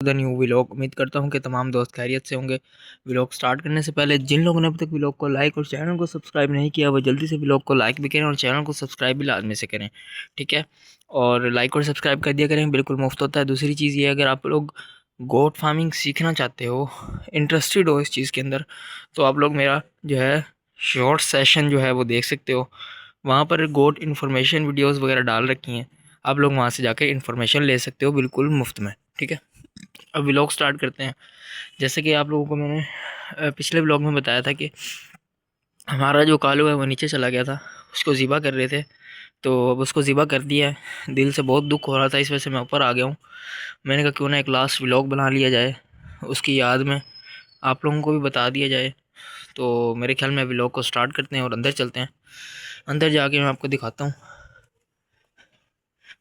New vlog. उम्मीद करता हूँ कि तमाम दोस्त खैरियत से होंगे। व्लॉग स्टार्ट करने से पहले जिन लोगों ने अभी तक व्लॉग को लाइक और चैनल को सब्सक्राइब नहीं किया वो जल्दी से व्लॉग को लाइक भी करें और चैनल को सब्सक्राइब भी लाजमी से करें, ठीक है। और लाइक और सब्सक्राइब कर दिया करें, बिल्कुल मुफ्त होता है। दूसरी चीज़ ये, अगर आप लोग गोट फार्मिंग सीखना चाहते हो, इंटरेस्टेड हो इस चीज़ के अंदर, तो आप लोग मेरा जो है शॉर्ट सेशन जो है वो देख सकते हो। वहाँ पर गोट इन्फॉर्मेशन वीडियोस वगैरह डाल रखी हैं, आप लोग वहाँ से जाकर इन्फॉर्मेशन ले सकते हो बिल्कुल मुफ्त में, ठीक है। अब व्लॉग स्टार्ट करते हैं। जैसे कि आप लोगों को मैंने पिछले व्लॉग में बताया था कि हमारा जो कालू है वो नीचे चला गया था, उसको ज़िबा कर रहे थे, तो अब उसको ज़िबा कर दिया है। दिल से बहुत दुख हो रहा था, इस वजह से मैं ऊपर आ गया हूँ। मैंने कहा क्यों ना एक लास्ट व्लॉग बना लिया जाए, उसकी याद में आप लोगों को भी बता दिया जाए। तो मेरे ख्याल में व्लॉग को स्टार्ट करते हैं और अंदर चलते हैं। अंदर जाके मैं आपको दिखाता हूँ।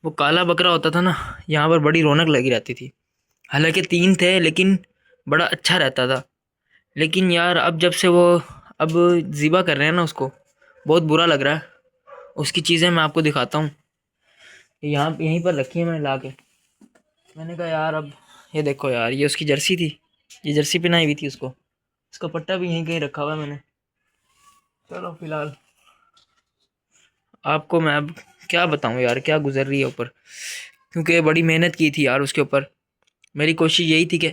वो काला बकरा होता था ना, यहाँ पर बड़ी रौनक लगी रहती थी। हालांकि 3 थे लेकिन बड़ा अच्छा रहता था। लेकिन यार अब जब से वो अब ज़िबा कर रहे हैं ना उसको, बहुत बुरा लग रहा है। उसकी चीज़ें मैं आपको दिखाता हूँ। यहाँ यहीं पर रखी है मैंने ला के। मैंने कहा यार अब ये देखो यार, ये उसकी जर्सी थी, ये जर्सी पहनाई हुई थी उसको। इसका पट्टा भी यहीं कहीं रखा हुआ है मैंने। चलो फिलहाल आपको मैं अब क्या बताऊँ यार, क्या गुजर रही है ऊपर, क्योंकि बड़ी मेहनत की थी यार उसके ऊपर। मेरी कोशिश यही थी कि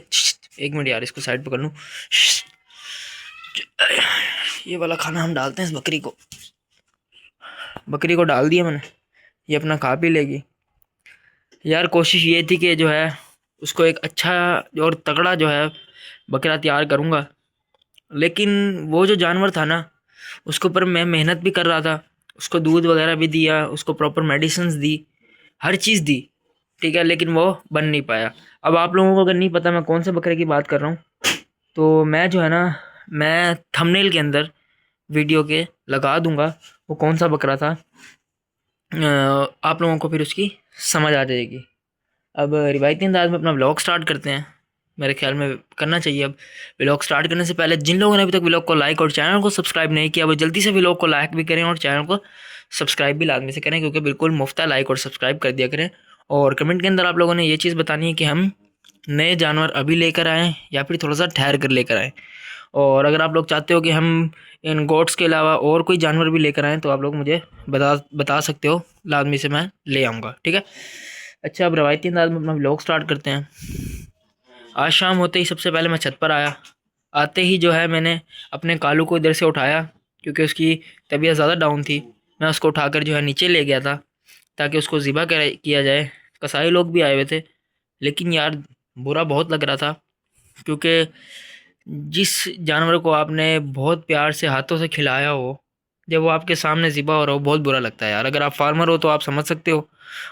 एक मिनट यार, इसको साइड पकड़ लूँ। ये वाला खाना हम डालते हैं इस बकरी को। बकरी को डाल दिया मैंने, ये अपना खा पी लेगी। यार कोशिश ये थी कि जो है उसको एक अच्छा और तगड़ा जो है बकरा तैयार करूँगा। लेकिन वो जो जानवर था ना, उसके ऊपर मैं मेहनत भी कर रहा था, उसको दूध वगैरह भी दिया, उसको प्रॉपर मेडिसिन्स दी, हर चीज़ दी, ठीक है। लेकिन वो बन नहीं पाया। अब आप लोगों को अगर नहीं पता मैं कौन से बकरे की बात कर रहा हूँ, तो मैं जो है ना, मैं थंबनेल के अंदर वीडियो के लगा दूंगा वो कौन सा बकरा था। आप लोगों को फिर उसकी समझ आ जाएगी। अब रिवायती अंदाज में अपना व्लॉग स्टार्ट करते हैं। मेरे ख्याल में करना चाहिए। अब व्लॉग स्टार्ट करने से पहले जिन लोगों ने अभी तक व्लॉग को लाइक और चैनल को सब्सक्राइब नहीं किया वो जल्दी से व्लॉग को लाइक भी करें और चैनल को सब्सक्राइब भी लाजमी से करें, क्योंकि बिल्कुल मुफ्त है। लाइक और सब्सक्राइब कर दिया करें। और कमेंट के अंदर आप लोगों ने ये चीज़ बतानी है कि हम नए जानवर अभी लेकर आएँ या फिर थोड़ा सा ठहर कर लेकर आएँ। और अगर आप लोग चाहते हो कि हम इन गोट्स के अलावा और कोई जानवर भी लेकर आएँ तो आप लोग मुझे बता सकते हो, लाजमी से मैं ले आऊँगा, ठीक है। अच्छा, अब रवायती अंदाज में अपना व्लॉग स्टार्ट करते हैं। आज शाम होते ही सबसे पहले मैं छत पर आया। आते ही जो है मैंने अपने कालू को इधर से उठाया, क्योंकि उसकी तबीयत ज़्यादा डाउन थी। मैं उसको उठाकर जो है नीचे ले गया था ताकि उसको ज़िबा किया जाए। कसाई लोग भी आए हुए थे, लेकिन यार बुरा बहुत लग रहा था, क्योंकि जिस जानवर को आपने बहुत प्यार से हाथों से खिलाया हो, जब वो आपके सामने ज़िबा हो रहा हो, बहुत बुरा लगता है यार। अगर आप फार्मर हो तो आप समझ सकते हो।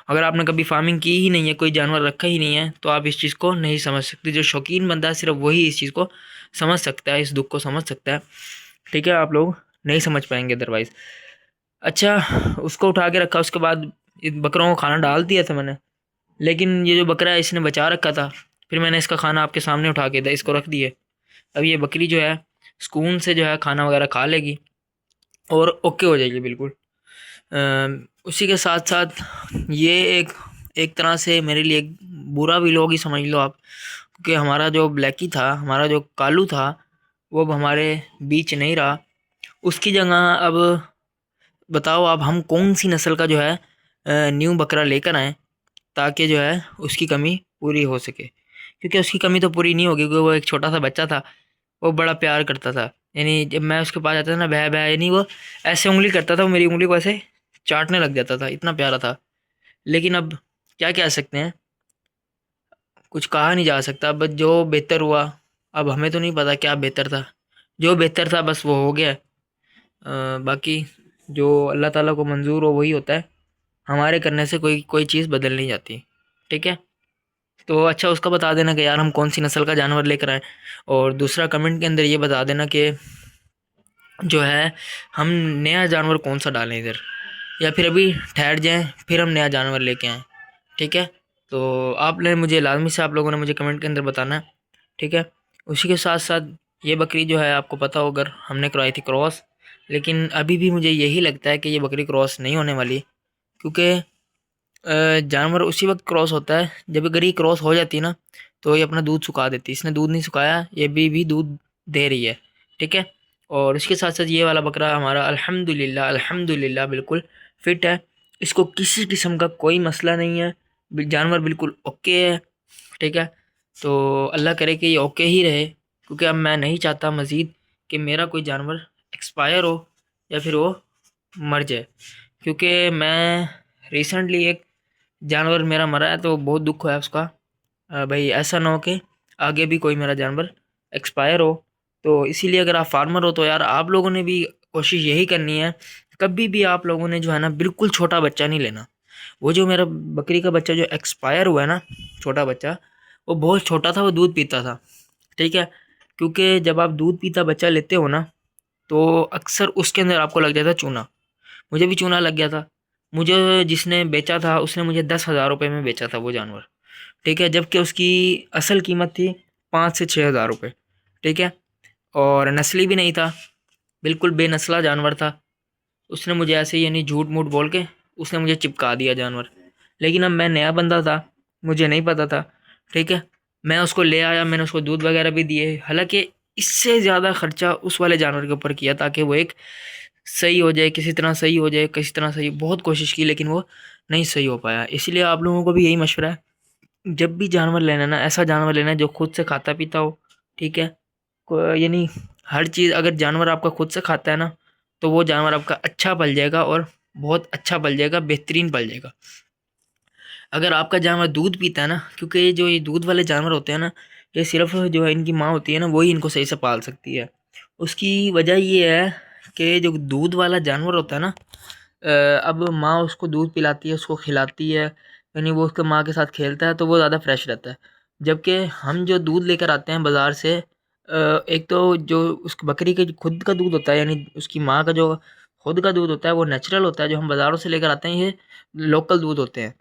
अगर आपने कभी फार्मिंग की ही नहीं है, कोई जानवर रखा ही नहीं है, तो आप इस चीज़ को नहीं समझ सकते। जो शौकीन बंदा है सिर्फ वही इस चीज़ को समझ सकता है, इस दुख को समझ सकता है, ठीक है। आप लोग नहीं समझ पाएंगे अदरवाइज़। अच्छा, उसको उठा के रखा, उसके बाद इन बकरों को खाना डाल दिया था मैंने। लेकिन ये जो बकरा है इसने बचा रखा था, फिर मैंने इसका खाना आपके सामने उठा के इसको रख दिए। अब ये बकरी जो है सुकून से जो है खाना वगैरह खा लेगी और ओके हो जाएगी बिल्कुल। उसी के साथ साथ ये एक एक तरह से मेरे लिए एक बुरा भी लोग ही समझ लो आप, क्योंकि हमारा जो ब्लैकी था, हमारा जो कालू था, वो अब हमारे बीच नहीं रहा। उसकी जगह अब बताओ अब हम कौन सी नस्ल का जो है न्यू बकरा लेकर आएँ, ताकि जो है उसकी कमी पूरी हो सके। क्योंकि उसकी कमी तो पूरी नहीं होगी, क्योंकि वो एक छोटा सा बच्चा था, वो बड़ा प्यार करता था। यानी जब मैं उसके पास जाता था ना, भै भै, यानी वो ऐसे उंगली करता था, वो मेरी उंगली को ऐसे चाटने लग जाता था, इतना प्यारा था। लेकिन अब क्या कह सकते हैं, कुछ कहा नहीं जा सकता। बस जो बेहतर हुआ, अब हमें तो नहीं पता क्या बेहतर था। जो बेहतर था बस वो हो गया। बाकी जो अल्लाह ताला को मंजूर हो वही होता है। हमारे करने से कोई कोई चीज़ बदल नहीं जाती, ठीक है। तो अच्छा, उसका बता देना कि यार हम कौन सी नस्ल का जानवर लेकर आए। और दूसरा कमेंट के अंदर ये बता देना कि जो है हम नया जानवर कौन सा डालें इधर, या फिर अभी ठहर जाएं फिर हम नया जानवर लेके आएँ, ठीक है। तो आपने मुझे लाजमी से आप लोगों ने मुझे कमेंट के अंदर बताना है, ठीक है। उसी के साथ साथ ये बकरी जो है आपको पता हो, अगर हमने करवाई थी क्रॉस, लेकिन अभी भी मुझे यही लगता है कि ये बकरी क्रॉस नहीं होने वाली, क्योंकि जानवर उसी वक्त क्रॉस होता है जब अगर ये क्रॉस हो जाती है ना, तो ये अपना दूध सुखा देती है। इसने दूध नहीं सुखाया, ये भी दूध दे रही है। ठीक है। और इसके साथ साथ ये वाला बकरा हमारा अल्हम्दुलिल्लाह अल्हम्दुलिल्लाह बिल्कुल फिट है। इसको किसी किस्म का कोई मसला नहीं है। जानवर बिल्कुल ओके है। ठीक है। तो अल्लाह करे कि ये ओके ही रहे, क्योंकि अब मैं नहीं चाहता मज़ीद कि मेरा कोई जानवर एक्सपायर हो या फिर वो मर जाए। क्योंकि मैं रिसेंटली एक जानवर मेरा मरा है तो बहुत दुख हुआ है उसका। भाई ऐसा ना हो कि आगे भी कोई मेरा जानवर एक्सपायर हो। तो इसीलिए अगर आप फार्मर हो तो यार आप लोगों ने भी कोशिश यही करनी है, कभी भी आप लोगों ने जो है ना बिल्कुल छोटा बच्चा नहीं लेना। वो जो मेरा बकरी का बच्चा जो एक्सपायर हुआ है ना, छोटा बच्चा, वो बहुत छोटा था, वो दूध पीता था। ठीक है। क्योंकि जब आप दूध पीता बच्चा लेते हो ना, तो अक्सर उसके अंदर आपको लग जाता है चूना। मुझे भी चूना लग गया था। मुझे जिसने बेचा था उसने मुझे 10,000 रुपये में बेचा था वो जानवर। ठीक है। जबकि उसकी असल कीमत थी 5 से 6 हज़ार रुपये। ठीक है। और नस्ली भी नहीं था, बिल्कुल बेनस्ला जानवर था। उसने मुझे ऐसे ही यानी झूठ मूठ बोल के उसने मुझे चिपका दिया जानवर। लेकिन अब मैं नया बंदा था, मुझे नहीं पता था। ठीक है। मैं उसको ले आया, मैंने उसको दूध वगैरह भी दिए। हालांकि इससे ज़्यादा खर्चा उस वाले जानवर के ऊपर किया ताकि वो एक सही हो जाए, किसी तरह सही हो जाए, किसी तरह सही। बहुत कोशिश की लेकिन वो नहीं सही हो पाया। इसलिए आप लोगों को भी यही मशवरा है, जब भी जानवर लेना ना ऐसा जानवर लेना है जो खुद से खाता पीता हो। ठीक है। यानी हर चीज़ अगर जानवर आपका खुद से खाता है ना, तो वो जानवर आपका अच्छा पल जाएगा और बहुत अच्छा पल जाएगा, बेहतरीन पल जाएगा। अगर आपका जानवर दूध पीता है ना, क्योंकि ये दूध वाले जानवर होते हैं ना, ये सिर्फ जो है इनकी माँ होती है ना, वही इनको सही से पाल सकती है। उसकी वजह ये है कि जो दूध वाला जानवर होता है ना, अब माँ उसको दूध पिलाती है, उसको खिलाती है, यानी वो उसके माँ के साथ खेलता है तो वो ज़्यादा फ्रेश रहता है। जबकि हम जो दूध लेकर आते हैं बाज़ार से, एक तो जो उस बकरी के खुद का दूध होता है, यानी उसकी माँ का जो खुद का दूध होता है वो नेचुरल होता है। जो हम बाज़ारों से लेकर आते हैं ये लोकल दूध होते हैं।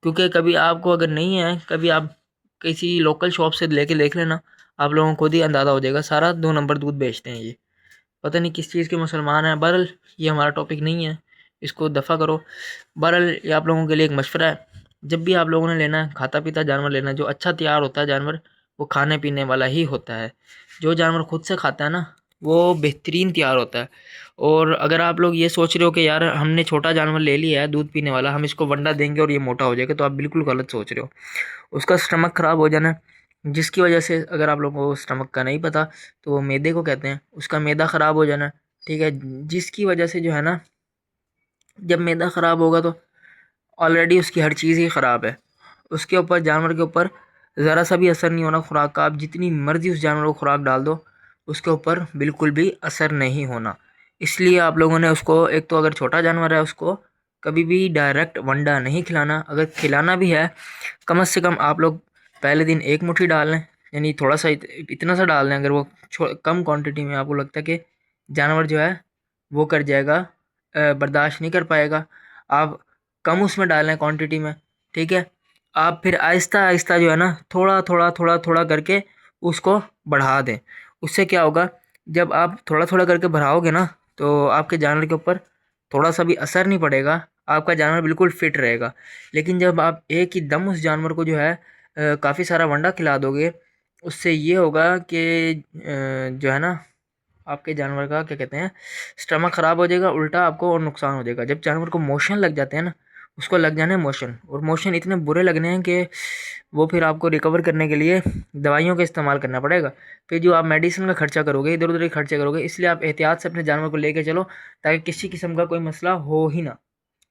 क्योंकि कभी आपको अगर नहीं है, कभी आप किसी लोकल शॉप से लेके देख लेना, आप लोगों को खुद ही अंदाज़ा हो जाएगा। सारा 2 नंबर दूध बेचते हैं ये, पता नहीं किस चीज़ के मुसलमान हैं। बहरहाल ये हमारा टॉपिक नहीं है, इसको दफ़ा करो। बहरहाल ये आप लोगों के लिए एक मशवरा है, जब भी आप लोगों ने लेना है खाता पीता जानवर लेना है, जो अच्छा तैयार होता है जानवर, वो खाने पीने वाला ही होता है। जो जानवर खुद से खाता है ना, वो बेहतरीन तैयार होता है। और अगर आप लोग ये सोच रहे हो कि यार हमने छोटा जानवर ले लिया है दूध पीने वाला, हम इसको वंडा देंगे और ये मोटा हो जाएगा, तो आप बिल्कुल गलत सोच रहे हो। उसका स्टमक ख़राब हो जाना, जिसकी वजह से, अगर आप लोगों को स्टमक का नहीं पता तो वो मैदे को कहते हैं, उसका मैदा ख़राब हो जाना। ठीक है। जिसकी वजह से जो है ना, जब मैदा ख़राब होगा तो ऑलरेडी उसकी हर चीज़ ही ख़राब है। उसके ऊपर, जानवर के ऊपर ज़रा सा भी असर नहीं होना खुराक का। आप जितनी मर्ज़ी उस जानवर को खुराक डाल दो, उसके ऊपर बिल्कुल भी असर नहीं होना। इसलिए आप लोगों ने उसको, एक तो अगर छोटा जानवर है उसको कभी भी डायरेक्ट वंडा नहीं खिलाना। अगर खिलाना भी है, कम से कम आप लोग पहले दिन एक मुट्ठी डाल लें, यानी थोड़ा सा इतना सा डाल लें। अगर वो कम क्वांटिटी में आपको लगता है कि जानवर जो है वो कर जाएगा, बर्दाश्त नहीं कर पाएगा, आप कम उसमें डालें क्वांटिटी में। ठीक है। आप फिर आहिस्ता आहिस्ता जो है ना, थोड़ा थोड़ा थोड़ा थोड़ा करके उसको बढ़ा दें। उससे क्या होगा, जब आप थोड़ा थोड़ा करके बढ़ाओगे ना, तो आपके जानवर के ऊपर थोड़ा सा भी असर नहीं पड़ेगा, आपका जानवर बिल्कुल फिट रहेगा। लेकिन जब आप एक ही दम उस जानवर को जो है काफ़ी सारा वंडा खिला दोगे, उससे ये होगा कि जो है ना, आपके जानवर का क्या कहते हैं, स्टमक ख़राब हो जाएगा, उल्टा आपको और नुकसान हो जाएगा। जब जानवर को मोशन लग जाते हैं ना, उसको लग जाने हैं मोशन, और मोशन इतने बुरे लगने हैं कि वो फिर आपको रिकवर करने के लिए दवाइयों का इस्तेमाल करना पड़ेगा। फिर जो आप मेडिसिन का खर्चा करोगे, इधर उधर ही खर्चे करोगे। इसलिए आप एहतियात से अपने जानवर को लेके चलो, ताकि किसी किस्म का कोई मसला हो ही ना।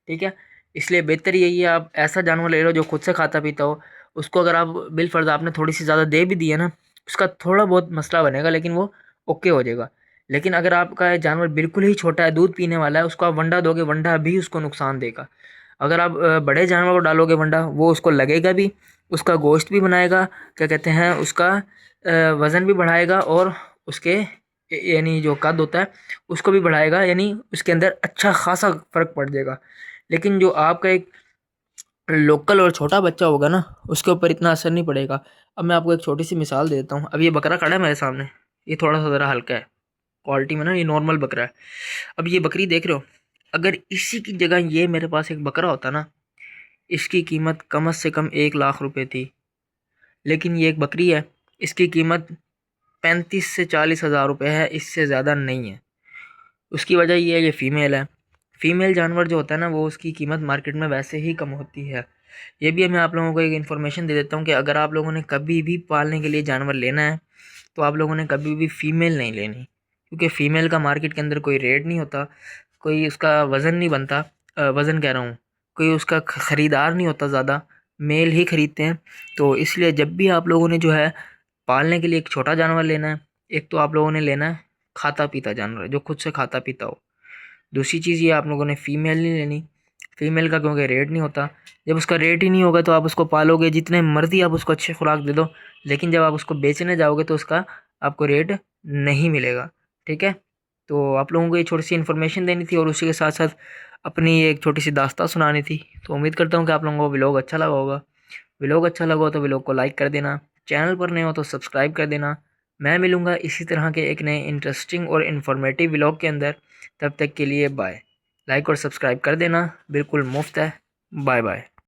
ठीक है। इसलिए बेहतर यही है, आप ऐसा जानवर ले लो जो खुद से खाता पीता हो। उसको अगर आप बिलफर्ज आपने थोड़ी सी ज़्यादा दे भी दी है ना, उसका थोड़ा बहुत मसला बनेगा लेकिन वो ओके हो जाएगा। लेकिन अगर आपका जानवर बिल्कुल ही छोटा है, दूध पीने वाला है, उसको आप वंडा दोगे, वंडा भी उसको नुकसान देगा। अगर आप बड़े जानवर को डालोगे वंडा, वो उसको लगेगा भी, उसका गोश्त भी बनाएगा, क्या कहते हैं, उसका वज़न भी बढ़ाएगा, और उसके यानी जो कद होता है उसको भी बढ़ाएगा, यानी उसके अंदर अच्छा खासा फ़र्क पड़ जाएगा। लेकिन जो आपका एक लोकल और छोटा बच्चा होगा ना, उसके ऊपर इतना असर नहीं पड़ेगा। अब मैं आपको एक छोटी सी मिसाल दे देता हूँ। अब ये बकरा खड़ा है मेरे सामने, ये थोड़ा सा ज़रा हल्का है क्वालिटी में ना, ये नॉर्मल बकरा है। अब ये बकरी देख रहे हो, अगर इसी की जगह ये मेरे पास एक बकरा होता ना, इसकी कीमत कम से कम 1 लाख रुपए थी। लेकिन ये एक बकरी है, इसकी कीमत 35 से 40 हज़ार रुपये है, इससे ज़्यादा नहीं है। उसकी वजह ये है, ये फ़ीमेल है। फ़ीमेल जानवर जो होता है ना, वो उसकी कीमत मार्केट में वैसे ही कम होती है। ये भी मैं आप लोगों को एक इन्फॉर्मेशन दे देता हूँ कि अगर आप लोगों ने कभी भी पालने के लिए जानवर लेना है तो आप लोगों ने कभी भी फ़ीमेल नहीं लेनी, क्योंकि फ़ीमेल का मार्केट के अंदर कोई रेट नहीं होता, कोई उसका वज़न नहीं बनता। वज़न कह रहा हूँ, कोई उसका ख़रीदार नहीं होता, ज़्यादा मेल ही ख़रीदते हैं। तो इसलिए जब भी आप लोगों ने जो है पालने के लिए एक छोटा जानवर लेना है, एक तो आप लोगों ने लेना है खाता पीता जानवर जो खुद से खाता पीता हो। दूसरी चीज़ ये आप लोगों ने फ़ीमेल नहीं लेनी, फ़ीमेल का क्योंकि रेट नहीं होता। जब उसका रेट ही नहीं होगा तो आप उसको पालोगे, जितने मर्ज़ी आप उसको अच्छे खुराक दे दो, लेकिन जब आप उसको बेचने जाओगे तो उसका आपको रेट नहीं मिलेगा। ठीक है, तो आप लोगों को ये छोटी सी इन्फॉर्मेशन देनी थी और उसी के साथ साथ अपनी एक छोटी सी दास्तान सुनानी थी। तो उम्मीद करता हूँ कि आप लोगों को व्लॉग अच्छा लगा होगा। व्लॉग अच्छा लगा हो तो व्लॉग को लाइक कर देना, चैनल पर नए हो तो सब्सक्राइब कर देना। मैं मिलूँगा इसी तरह के एक नए इंटरेस्टिंग और इन्फॉर्मेटिव व्लॉग के अंदर। तब तक के लिए बाय। लाइक और सब्सक्राइब कर देना, बिल्कुल मुफ्त है। Bye bye.